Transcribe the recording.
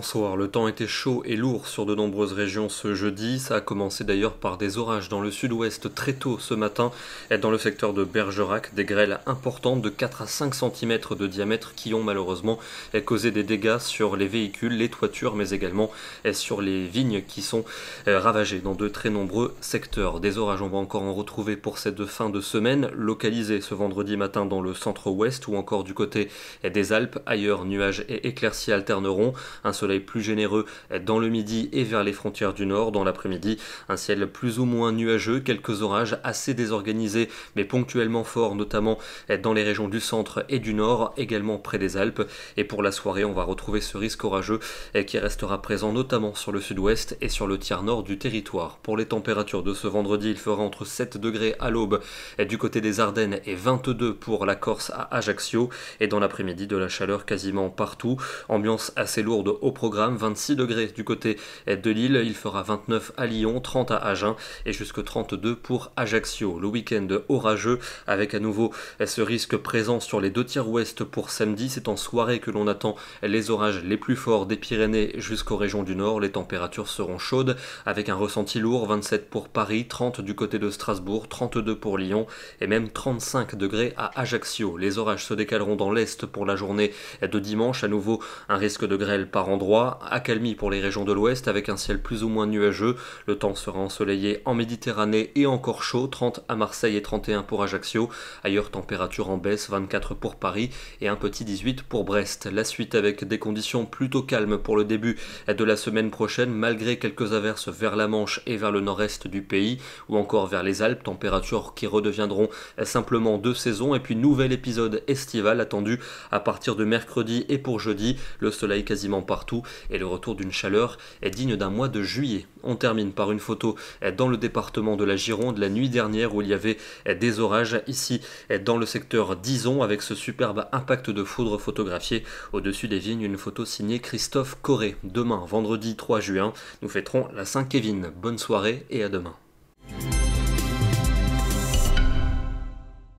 bonsoir. Le temps était chaud et lourd sur de nombreuses régions ce jeudi. Ça a commencé d'ailleurs par des orages dans le sud-ouest très tôt ce matin. Et dans le secteur de Bergerac, des grêles importantes de 4 à 5 cm de diamètre qui ont malheureusement causé des dégâts sur les véhicules, les toitures, mais également sur les vignes qui sont ravagées dans de très nombreux secteurs. Des orages, on va encore en retrouver pour cette fin de semaine, localisés ce vendredi matin dans le centre-ouest ou encore du côté des Alpes. Ailleurs, nuages et éclaircies alterneront. Un soleil plus généreux dans le midi et vers les frontières du nord. Dans l'après-midi, un ciel plus ou moins nuageux, quelques orages assez désorganisés mais ponctuellement forts, notamment dans les régions du centre et du nord, également près des Alpes. Et pour la soirée, on va retrouver ce risque orageux qui restera présent notamment sur le sud-ouest et sur le tiers nord du territoire. Pour les températures de ce vendredi, il fera entre 7 degrés à l'aube du côté des Ardennes et 22 pour la Corse à Ajaccio. Et dans l'après-midi, de la chaleur quasiment partout. Ambiance assez lourde au programme, 26 degrés du côté de Lille, il fera 29 à Lyon, 30 à Agen et jusque 32 pour Ajaccio. Le week-end orageux avec à nouveau ce risque présent sur les deux tiers ouest pour samedi. C'est en soirée que l'on attend les orages les plus forts des Pyrénées jusqu'aux régions du nord. Les températures seront chaudes avec un ressenti lourd, 27 pour Paris, 30 du côté de Strasbourg, 32 pour Lyon et même 35 degrés à Ajaccio. Les orages se décaleront dans l'est pour la journée de dimanche. À nouveau un risque de grêle par endroits, accalmie pour les régions de l'ouest avec un ciel plus ou moins nuageux. Le temps sera ensoleillé en Méditerranée et encore chaud, 30 à Marseille et 31 pour Ajaccio. Ailleurs, température en baisse, 24 pour Paris et un petit 18 pour Brest. La suite avec des conditions plutôt calmes pour le début de la semaine prochaine, malgré quelques averses vers la Manche et vers le nord-est du pays, ou encore vers les Alpes, températures qui redeviendront simplement de saison. Et puis nouvel épisode estival attendu à partir de mercredi et pour jeudi, le soleil quasiment partout et le retour d'une chaleur est digne d'un mois de juillet. On termine par une photo dans le département de la Gironde la nuit dernière où il y avait des orages ici dans le secteur d'Ison avec ce superbe impact de foudre photographié au-dessus des vignes, une photo signée Christophe Corré. Demain, vendredi 3 juin, nous fêterons la Saint-Kévin. Bonne soirée et à demain.